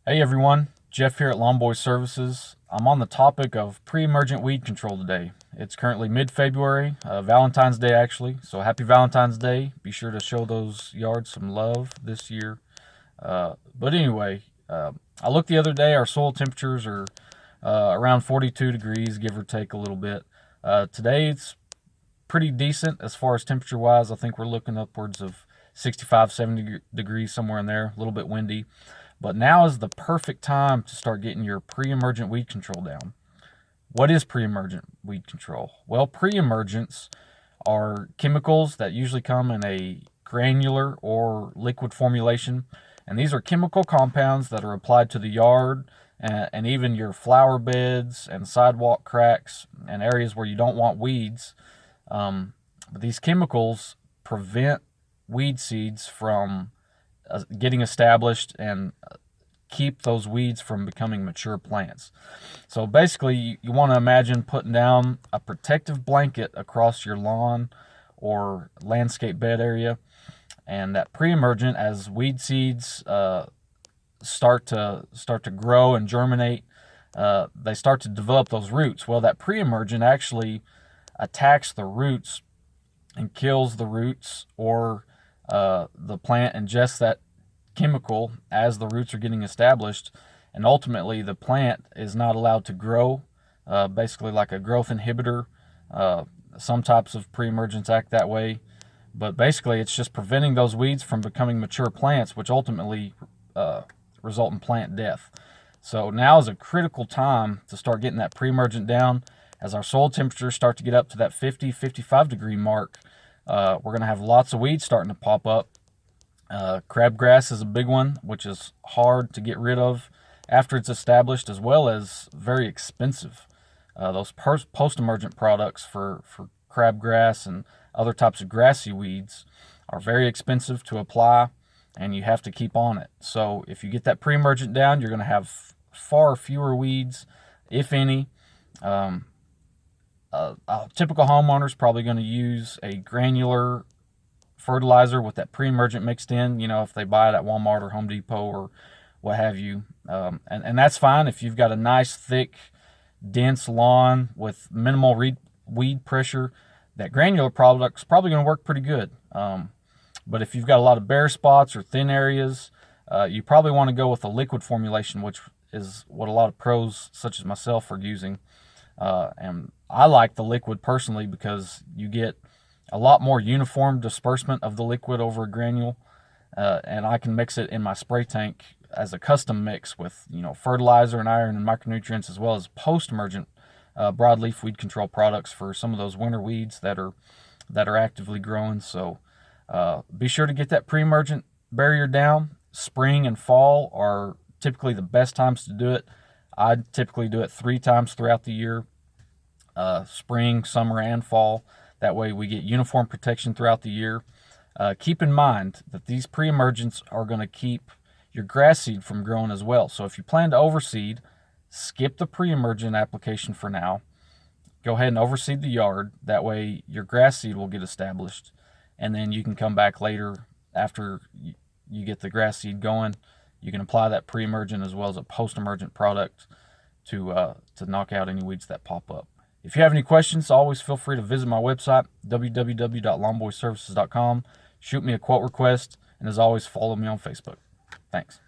Hey everyone, Jeff here at Lawn Boy Services. I'm on the topic of pre-emergent weed control today. It's currently mid-February, Valentine's Day actually, so happy Valentine's Day. Be sure to show those yards some love this year. But anyway, I looked the other day, our soil temperatures are around 42 degrees, give or take a little bit. Today it's pretty decent as far as temperature wise. I think we're looking upwards of 65, 70 degrees, somewhere in there, a little bit windy. But now is the perfect time to start getting your pre-emergent weed control down. What is pre-emergent weed control? Well, pre-emergents are chemicals that usually come in a granular or liquid formulation. And these are chemical compounds that are applied to the yard and even your flower beds and sidewalk cracks and areas where you don't want weeds. But these chemicals prevent weed seeds from getting established and keep those weeds from becoming mature plants. So basically, you want to imagine putting down a protective blanket across your lawn or landscape bed area, and that pre-emergent, as weed seeds start to grow and germinate, they start to develop those roots. Well, that pre-emergent actually attacks the roots and kills the roots, or the plant ingests that chemical as the roots are getting established, and ultimately the plant is not allowed to grow, basically like a growth inhibitor. Some types of pre-emergents act that way, but basically it's just preventing those weeds from becoming mature plants, which ultimately result in plant death. So now is a critical time to start getting that pre-emergent down. As our soil temperatures start to get up to that 50, 55 degree mark, we're going to have lots of weeds starting to pop up. Crabgrass is a big one, which is hard to get rid of after it's established, as well as very expensive. Those post-emergent products for crabgrass and other types of grassy weeds are very expensive to apply, and you have to keep on it. So if you get that pre-emergent down, you're going to have far fewer weeds, if any. A typical homeowner is probably going to use a granular fertilizer with that pre-emergent mixed in, if they buy it at Walmart or Home Depot or what have you. And that's fine if you've got a nice, thick, dense lawn with minimal weed pressure. That granular product's probably going to work pretty good. But if you've got a lot of bare spots or thin areas, you probably want to go with a liquid formulation, which is what a lot of pros such as myself are using. And I like the liquid personally because you get a lot more uniform disbursement of the liquid over a granule, and I can mix it in my spray tank as a custom mix with fertilizer and iron and micronutrients, as well as post-emergent broadleaf weed control products for some of those winter weeds that are actively growing. So be sure to get that pre-emergent barrier down. Spring and fall are typically the best times to do it. I typically do it 3 times throughout the year: spring, summer, and fall. That way we get uniform protection throughout the year. Keep in mind that these pre-emergents are going to keep your grass seed from growing as well. So if you plan to overseed, skip the pre-emergent application for now. Go ahead and overseed the yard. That way your grass seed will get established, and then you can come back later after you get the grass seed going. You can apply that pre-emergent as well as a post-emergent product to knock out any weeds that pop up. If you have any questions, always feel free to visit my website, www.lawnboyservices.com. Shoot me a quote request, and as always, follow me on Facebook. Thanks.